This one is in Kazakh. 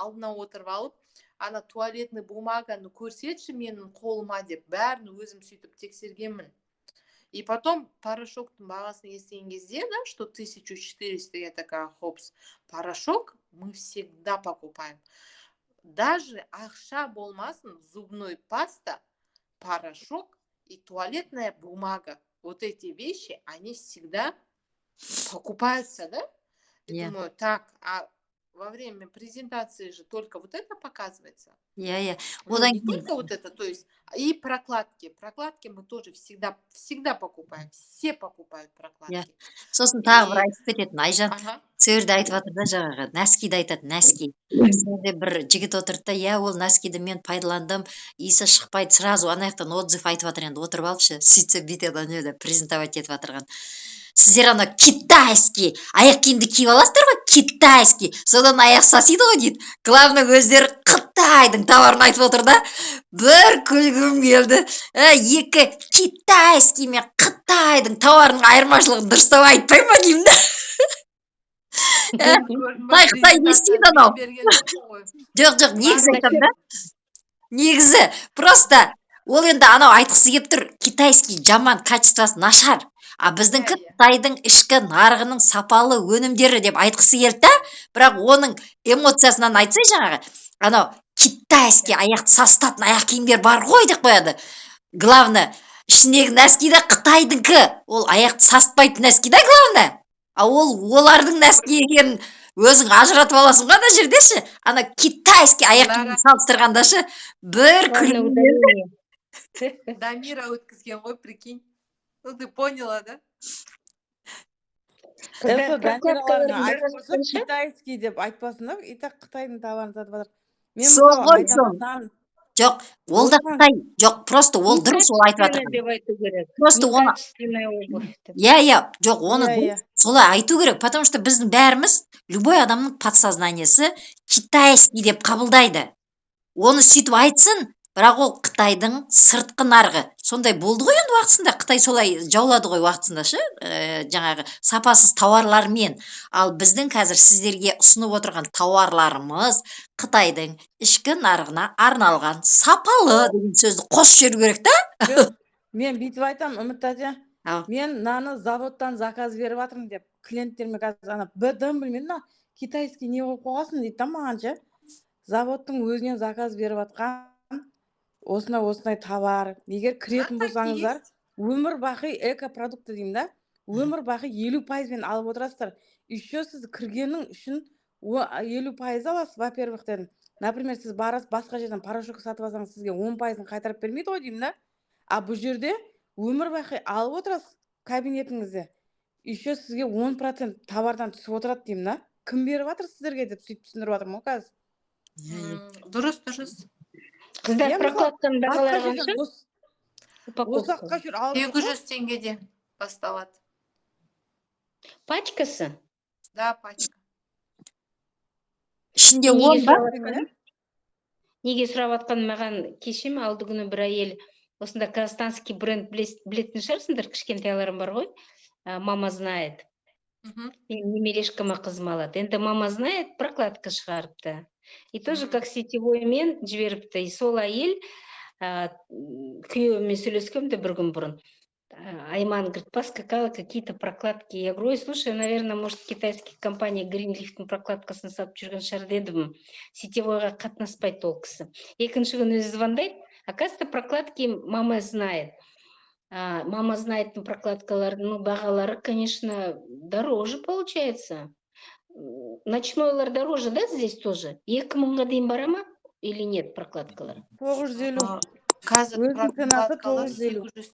алдына отырып алып, ана туалетный бумаганы көрсетші менің қолыма деп, бәрін өзім сөйтіп тексергенмін. И потом порошоктың бағасын естіген кезде, да, что 1400, я такая, хопс, порошок мы всегда покупаем. Даже ақша болмасын, зубной паста, порошок и туалетная бумага. Вот эти вещи, они всегда покупаются, да? И думаю, так, а во время презентации же только вот это показывается. Ну, Одан не только вот это, то есть и прокладки. Прокладки мы тоже всегда покупаем. Все покупают прокладки. сосын тағы бір И, айтып кететін Айжан ага, сөрді айтып жатыр да жаңағы нәскиді айтады, нәски. Сонда бір жігіт отырды да, ол нәскиді мен пайдаландым, иісі шықпайды, сразу ана жақтан отзыв айтып жатыр, енді отырып алыпшы, сөйтсе бүйтеді ана жерде презентовать етіп жатырған. Сіздер ана китайский аяқ киімді киіп аласыздар ғой, китайский, содан аяқ сасиды ғой дейді. Главное, өздері Қытайдың товарын айтып отыр да, бір күлгім келді. Екі китайский мен Қытайдың товарының айырмашылығын дұрыстап айтпай ма деймін да. Қытай не істейді анау? Жоқ, негізі айтам да. Негізі, просто ол енді анау айтқысы келіп тұр, китайский жаман, качествосы нашар. А біздің Қытайдың ішкі нарығының сапалы өнімдері деп айтқысы келді да, бірақ оның эмоциясынан айтсай жаңағы, анау китайский аяқты састатын аяқ киімдер бар ғой деп қояды. Главное, ішіндегі нәски де Қытайдыңкі, ол аяқты састпайтын нәски да главное. А олардың нәски екенін өзің ажыратып аласың ғой ана жердеші. Ана китайский аяқ киімді салыстырғандашы бір күлгім келді. Дамира өткізген ғой, прикинь. Ну, ты поняла, да? Китайский деп айтпасында, и так Қытайдың товарын сатып жатыр. Сол. Жоқ, ол да Қытай. Жоқ, просто ол дұрыс ол айтып жатыр. Просто оны жоқ, оны солай айту керек, потому что біздің бәріміз, любой адамның подсознаниесі китайский деп қабылдайды. Оны сөйтіп айтсын, бірақ ол Қытайдың сыртқы нарығы. Сондай болды ғой енді уақытысында, Қытай солай жаулады ғой уақытысында шы, жаңағы сапасыз тауарлармен. Ал біздің қазір сіздерге ұсынып отырған тауарларымыз Қытайдың ішкі нарығына арналған сапалы деген сөзді қосып жіберу керек та. Мен бүйтіп айтам, Үміт тәте, мен наны заводтан заказ беріп жатырмын деп, клиенттеріме қазір бірден білмеймін, китайский не болып қойғасын дейді мағанша. Заводтың өзінен заказ беріп жатқан осындай товар. Егер кіретін болсаңыздар, өмір бақи экопродукты деймін да, өмір бақи 50% алып отырасыздар. Еще сіз кіргенің үшін 50% аласыз, во-первых, дедім. Например, сіз барасыз басқа жерден порошок сатып алсаңыз, сізге 10%-ын қайтарып бермейді ғой деймін да. А бұл жерде өмір бақи алып отырасыз кабинетіңізде. Еще сізге 10% товардан түсіп отырады деймін да. Кім беріп жатыр сіздерге деп сөйтіп түсіндіріп жатырмын ғой қазір. Дұрыс. Қыздар прокладканы бағалары қанша? Осаққа жүр 200 теңгеде басталады. Пачкасы? Да, пачка. Ішінде он бар? Неге сұрап атқан маған кешем алды күні бір әйел, осында казахстанский бренд білетін шығарсыңдар, кішкентайларым бар ғой, мама знает. Немерешкама қызым алады. Енді мама знает, прокладка шығарыпты. И тоже как сетевой мен жіберіпті. И сол әйел күйеуіме сөйлескенде бір күн бұрын. Айман говорит, поскакала какие-то прокладки. Я говорю, ой, слушай, наверное, может, китайских компания Greenleaf прокладкасын сатып жүрген шығар дедім. Сетевойға қатынаспайды ол кісі. Екінші күн өзі звондайды. Оказывается, прокладки мама знает. Мама знает прокладкалардың бағалары, конечно, дороже получается. Ночнойлар дороже, да, здесь тоже? 2000-ға дейін бара ма? Или нет прокладкалар? 950. Қазір прокладкалар 800